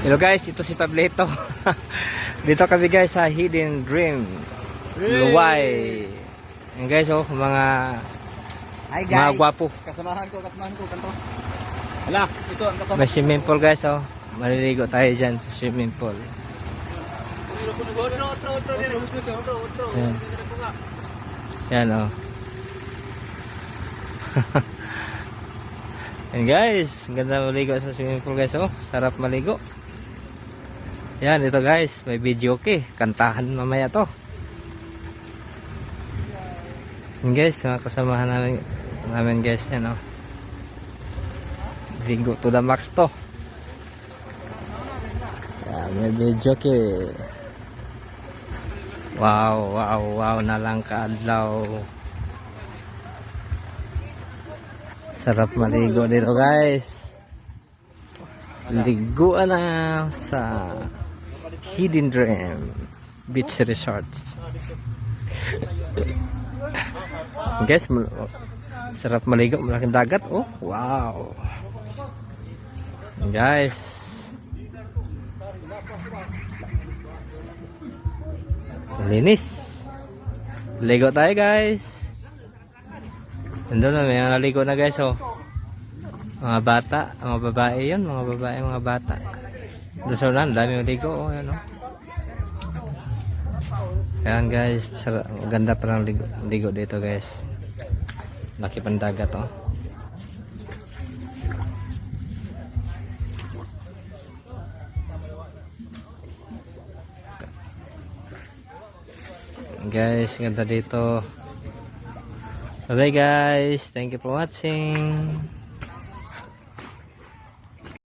Hello guys, ito si Pablito. Dito kami guys sa Hidden Dream Luway. Yan guys, oh, mga Hi guys. mga gwapo. Kasamahan ko kanto. Hala, ito ang kasama. May swimming pool guys, oh. Maliligo tayo dyan sa swimming pool. Yan. Yan, oh. Yan guys, ang ganda maligo sa swimming pool guys, oh. Sarap maligo. Yan, ito guys, may video okay. Kantahan mamaya to. Yan guys, mga kasamahan namin guys, yan, oh. Ligo to the max to. Yan, may video okay. Wow na lang kaadlaw. Sarap maligo dito guys. Liguan na sa Hidden Dream Beach Resort. Guys, sarap maligo, malaking dagat. Oh, wow. Guys, linis. Ligo tayo guys. Nandun na, may mga naligo na guys, oh. Mga bata, mga babae yun, mga babae, mga bata. Doon sa ulan, dami maligo, oh, yan, oh. Yan guys, ganda pa ng ligo dito guys. Laki pang dagat, oh. Guys, ganda dito. Bye guys, thank you for watching.